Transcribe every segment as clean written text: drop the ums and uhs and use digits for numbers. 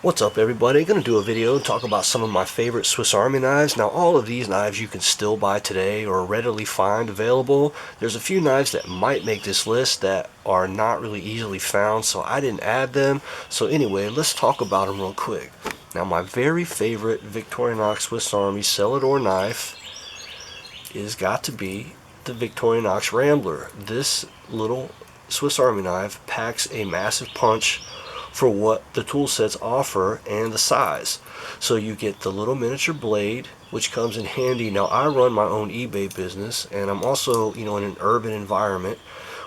What's up, everybody? Gonna do a video and talk about some of my favorite Swiss Army knives. Now, all of these knives you can still buy today or readily find available. There's a few knives that might make this list that are not really easily found, so I didn't add them. So anyway, let's talk about them real quick. Now, my very favorite Victorinox Swiss Army Celador knife is got to be the Victorinox Rambler. This little Swiss Army knife packs a massive punch for what the tool sets offer and the size. So you get the little miniature blade, which comes in handy. Now, I run my own eBay business, and I'm also, in an urban environment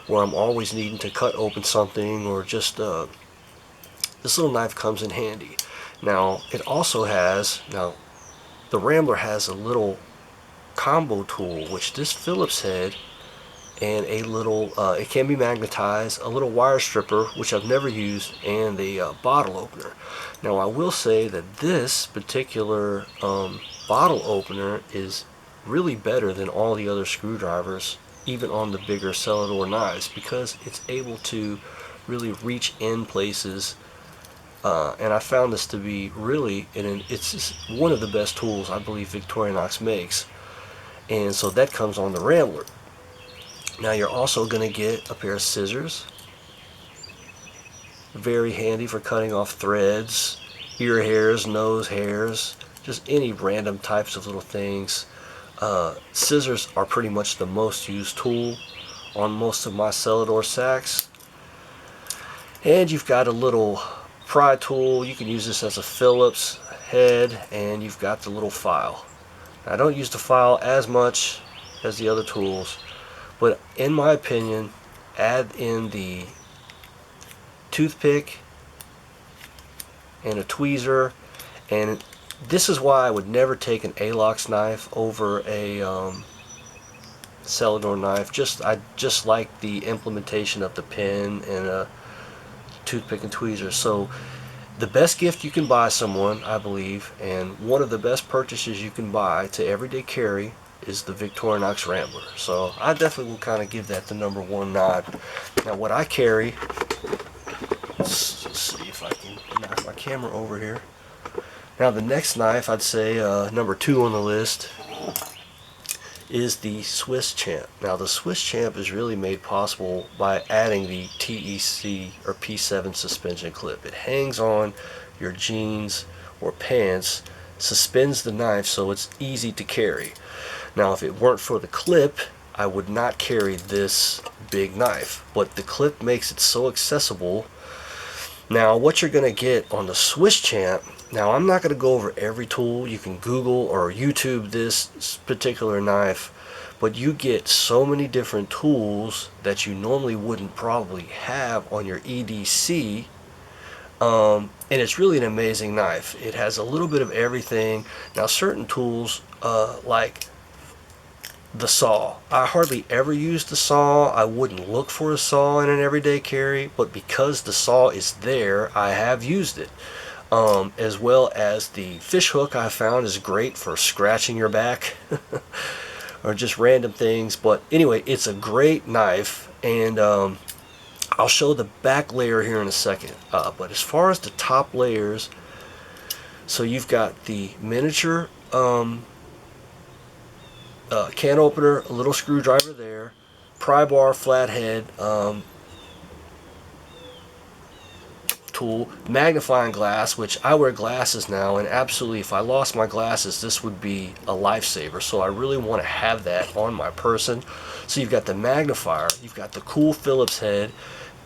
where I'm always needing to cut open something, or just this little knife comes in handy. Now, it also has, the Rambler has a little combo tool, which this Phillips head and a little, it can be magnetized, a little wire stripper, which I've never used, and a bottle opener. Now, I will say that this particular bottle opener is really better than all the other screwdrivers, even on the bigger Celador knives, because it's able to really reach in places. And I found this to be really, it's one of the best tools I believe Victorinox makes. And so that comes on the Rambler. Now, you're also going to get a pair of scissors. Very handy for cutting off threads, ear hairs, nose hairs, just any random types of little things. Scissors are pretty much the most used tool on most of my Celador SAKS. And you've got a little pry tool. You can use this as a Phillips head, and you've got the little file. I don't use the file as much as the other tools, but in my opinion, add in the toothpick and a tweezer. And this is why I would never take an Deluxe knife over a Celador knife. I just like the implementation of the pen and a toothpick and tweezer. So the best gift you can buy someone, I believe, and one of the best purchases you can buy to everyday carry, is the Victorinox Rambler. So I definitely will kind of give that the number one nod. Now, what I carry, let's see if I can knock my camera over here. Now, the next knife, I'd say number 2 on the list, is the Swiss Champ. Now, the Swiss Champ is really made possible by adding the TEC or P7 suspension clip. It hangs on your jeans or pants, suspends the knife so it's easy to carry. Now, if it weren't for the clip, I would not carry this big knife, but the clip makes it so accessible. Now, what you're going to get on the Swiss Champ, now I'm not going to go over every tool. You can Google or YouTube this particular knife, but you get so many different tools that you normally wouldn't probably have on your EDC. And it's really an amazing knife. It has a little bit of everything. Now, certain tools, like the saw, I hardly ever use the saw. I wouldn't look for a saw in an everyday carry, but because the saw is there, I have used it. As well as the fish hook, I found is great for scratching your back or just random things. But anyway, it's a great knife, and I'll show the back layer here in a second. But as far as the top layers, so you've got the miniature can opener, a little screwdriver there, pry bar, flathead, tool, magnifying glass, which I wear glasses now, and absolutely, if I lost my glasses, this would be a lifesaver. So I really want to have that on my person. So you've got the magnifier, you've got the cool Phillips head,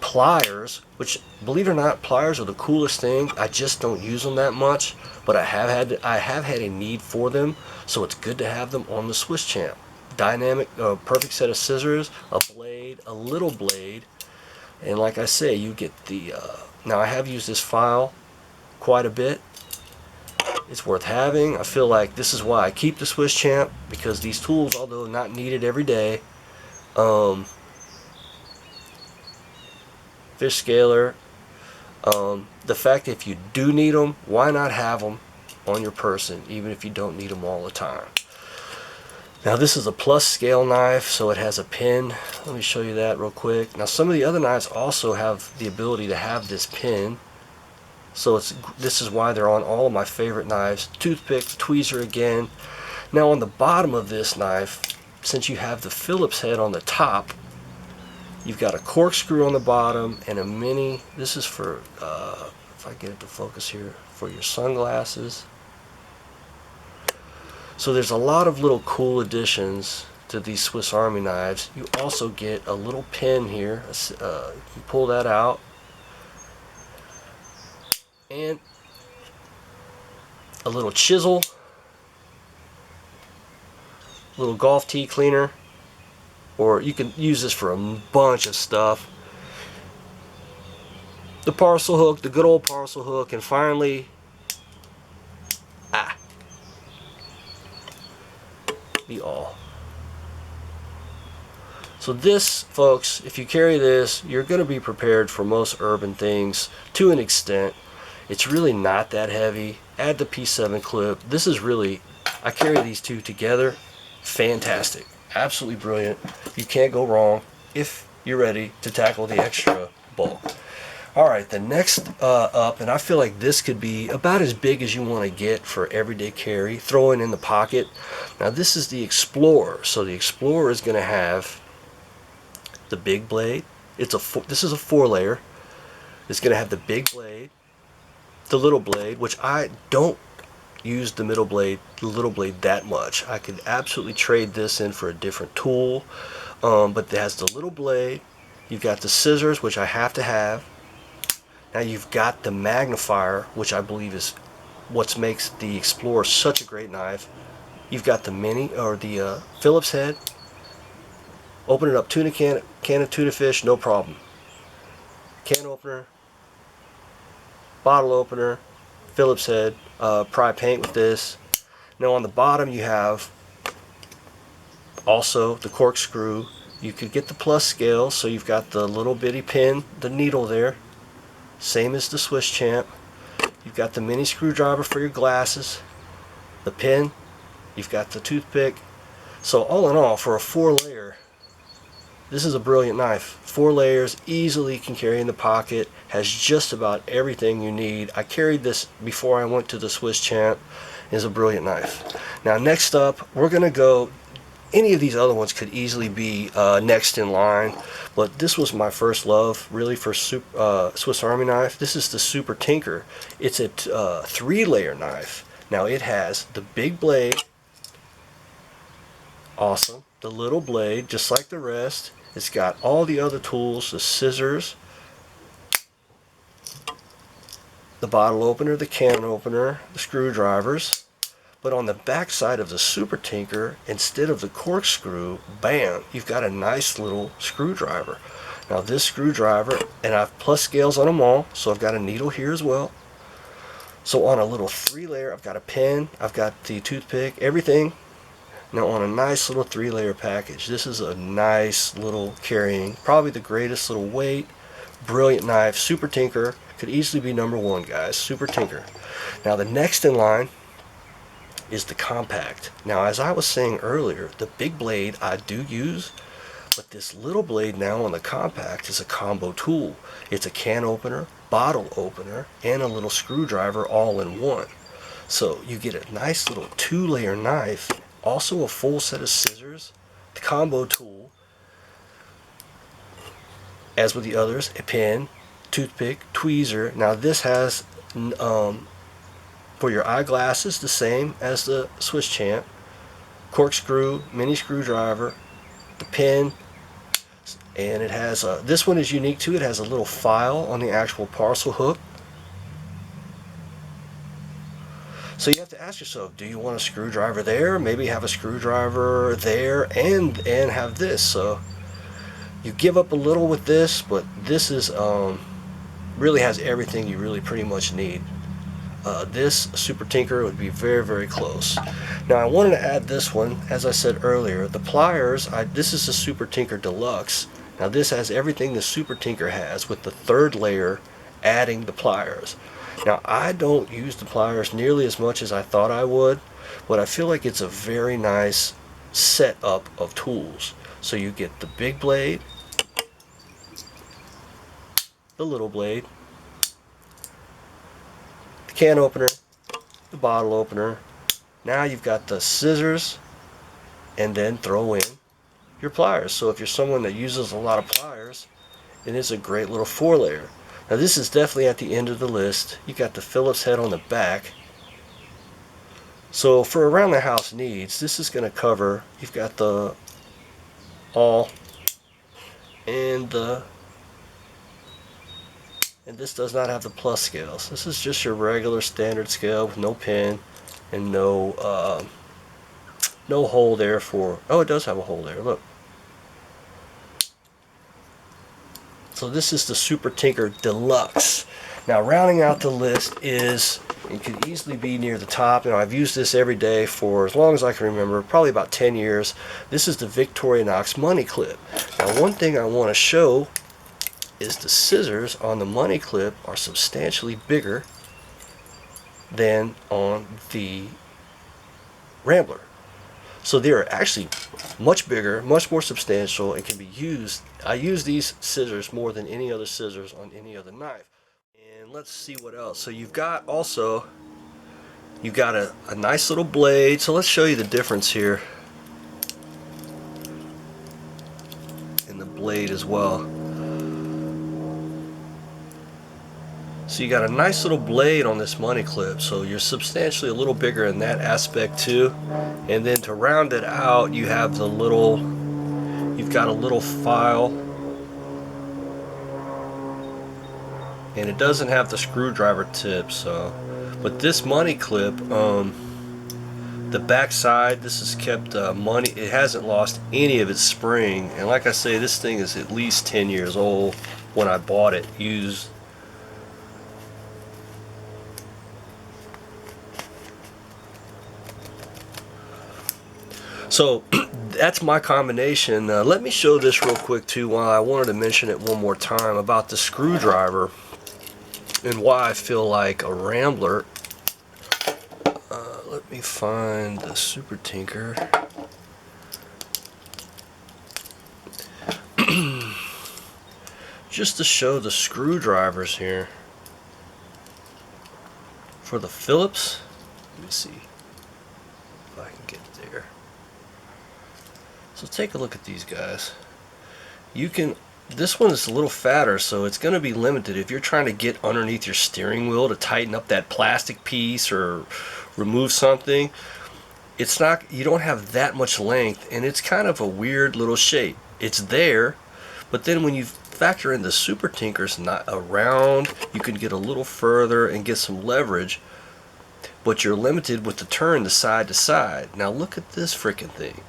pliers, which, believe it or not, pliers are the coolest thing. I just don't use them that much, but I have had a need for them, so it's good to have them on the Swiss Champ. Dynamic, perfect set of scissors, a blade, a little blade, and like I say, you get the now, I have used this file quite a bit. It's worth having. I feel like this is why I keep the Swiss Champ, because these tools, although not needed every day, fish scaler, the fact that if you do need them, why not have them on your person, even if you don't need them all the time. Now, this is a plus scale knife, so it has a pin. Let me show you that real quick. Now, some of the other knives also have the ability to have this pin. So this is why they're on all of my favorite knives. Toothpick, tweezer again. Now on the bottom of this knife, since you have the Phillips head on the top, you've got a corkscrew on the bottom and a mini. This is for, if I get it to focus here, for your sunglasses. So there's a lot of little cool additions to these Swiss Army knives. You also get a little pin here. You pull that out. And a little chisel. Little golf tee cleaner. Or you can use this for a bunch of stuff. The parcel hook, the good old parcel hook, and finally, the awl. So this, folks, if you carry this, you're going to be prepared for most urban things to an extent. It's really not that heavy. Add the P7 clip. This is really, I carry these two together. Fantastic. Absolutely brilliant. You can't go wrong if you're ready to tackle the extra bulk. Alright, the next up, and I feel like this could be about as big as you want to get for everyday carry, throw it in the pocket. Now this is the Explorer. So the Explorer is going to have the big blade. This is a 4-layer. It's going to have the big blade, the little blade, which I don't use the little blade that much. I could absolutely trade this in for a different tool, but it has the little blade. You've got the scissors, which I have to have. Now you've got the magnifier, which I believe is what makes the Explorer such a great knife. You've got the mini, or the Phillips head. Open it up, can of tuna fish, no problem. Can opener, bottle opener, Phillips head, pry paint with this. Now on the bottom you have also the corkscrew. You could get the plus scale, so you've got the little bitty pin, the needle there, same as the Swiss Champ. You've got the mini screwdriver for your glasses, the pin, you've got the toothpick. So all in all, for a 4-layer, this is a brilliant knife. 4 layers, easily can carry in the pocket, has just about everything you need. I carried this before I went to the Swiss Champ. It is a brilliant knife. Now next up, we're going to go, any of these other ones could easily be next in line, but this was my first love really for Swiss Army knife. This is the Super Tinker. It's a 3-layer knife. Now it has the big blade, awesome, the little blade just like the rest. It's got all the other tools, the scissors, the bottle opener, the can opener, the screwdrivers. But on the back side of the Super Tinker, instead of the corkscrew, bam, you've got a nice little screwdriver. Now this screwdriver, and I've plus scales on them all, so I've got a needle here as well. So on a little 3-layer, I've got a pen, I've got the toothpick, everything. Now on a nice little 3-layer package. This is a nice little carrying, probably the greatest little weight, brilliant knife. Super Tinker could easily be #1, guys. Super Tinker. Now the next in line is the compact. Now as I was saying earlier, the big blade I do use, but this little blade now on the compact is a combo tool. It's a can opener, bottle opener, and a little screwdriver all in one. So you get a nice little 2-layer knife, also a full set of scissors, the combo tool, as with the others, a pen, toothpick, tweezer. Now this has for your eyeglasses the same as the Swiss Champ, corkscrew, mini screwdriver, the pen, and it has this one is unique too. It has a little file on the actual parcel hook. So you have to ask yourself, do you want a screwdriver there? Maybe have a screwdriver there and have this. So you give up a little with this, but this is really has everything you really pretty much need. This Super Tinker would be very, very close. Now I wanted to add this one, as I said earlier, the pliers. This is the Super Tinker Deluxe. Now this has everything the Super Tinker has, with the 3rd layer adding the pliers. Now I don't use the pliers nearly as much as I thought I would, but I feel like it's a very nice setup of tools. So you get the big blade, the little blade, can opener, the bottle opener. Now you've got the scissors, and then throw in your pliers. So if you're someone that uses a lot of pliers, it is a great little 4-layer. Now this is definitely at the end of the list. You got the Phillips head on the back. So for around the house needs, this is going to cover, you've got the awl and this does not have the plus scales. This is just your regular standard scale with no pin and no hole there for, oh, it does have a hole there, look. So this is the Super Tinker Deluxe. Now rounding out the list is, it could easily be near the top. You know, I've used this every day for as long as I can remember, probably about 10 years. This is the Victorinox money clip. Now one thing I want to show is the scissors on the money clip are substantially bigger than on the Rambler. So they're actually much bigger, much more substantial, and can be used. I use these scissors more than any other scissors on any other knife. And let's see what else. So you've got also, you've got a nice little blade. So let's show you the difference here in the blade as well. So you got a nice little blade on this money clip, so you're substantially a little bigger in that aspect too. And then to round it out, you have the little, you've got a little file, and it doesn't have the screwdriver tip. So, but this money clip, the back side, this has kept money. It hasn't lost any of its spring, and like I say, this thing is at least 10 years old when I bought it used. So that's my combination. Let me show this real quick too, while I wanted to mention it one more time about the screwdriver and why I feel like a Rambler. Let me find the Super Tinker. Just to show the screwdrivers here for the Phillips. Let me see if I can get there. So take a look at these guys. You can, this one is a little fatter, so it's going to be limited if you're trying to get underneath your steering wheel to tighten up that plastic piece or remove something. It's not, you don't have that much length, and it's kind of a weird little shape. It's there, but then when you factor in the Super Tinker's not around, you can get a little further and get some leverage, but you're limited with the turn to side to side. Now look at this freaking thing.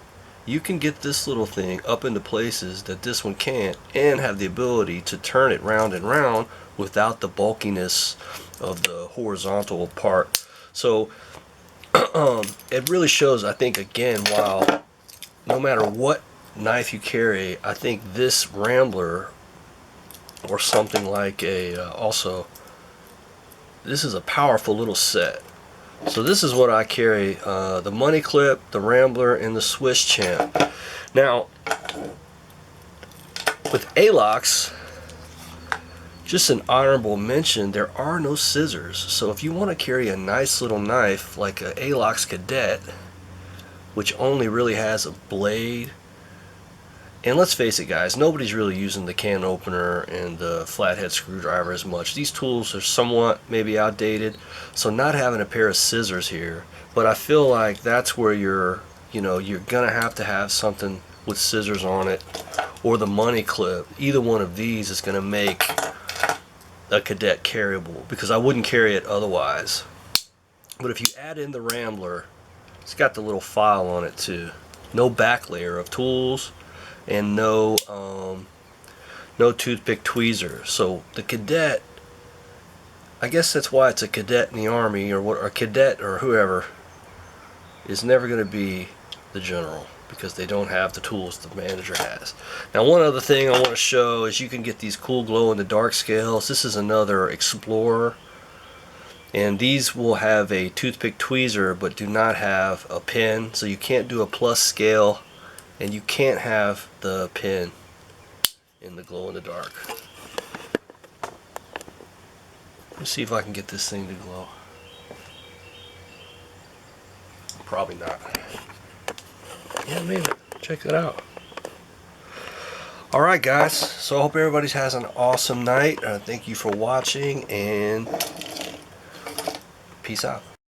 You can get this little thing up into places that this one can't, and have the ability to turn it round and round without the bulkiness of the horizontal part. So it really shows, I think, again, while no matter what knife you carry, I think this Rambler or something like a also, this is a powerful little set. So this is what I carry, the money clip, the Rambler, and the Swiss Champ. Now, with ALOX, just an honorable mention, there are no scissors. So if you want to carry a nice little knife like a ALOX Cadet, which only really has a blade, and let's face it guys, nobody's really using the can opener and the flathead screwdriver as much. These tools are somewhat maybe outdated, so not having a pair of scissors here, but I feel like that's where you're gonna have to have something with scissors on it, or the money clip. Either one of these is gonna make a Cadet carryable, because I wouldn't carry it otherwise. But if you add in the Rambler, it's got the little file on it too. No back layer of tools, and no toothpick tweezer. So the Cadet, I guess that's why it's a Cadet in the Army, or what, or Cadet or whoever, is never going to be the General, because they don't have the tools the manager has. Now one other thing I want to show is you can get these cool glow in the dark scales. This is another Explorer, and these will have a toothpick tweezer but do not have a pin, so you can't do a plus scale, and you can't have the pin in the glow in the dark. Let's see if I can get this thing to glow. Probably not. Yeah, maybe. Check that out. Alright guys, so I hope everybody has an awesome night. Thank you for watching, and peace out.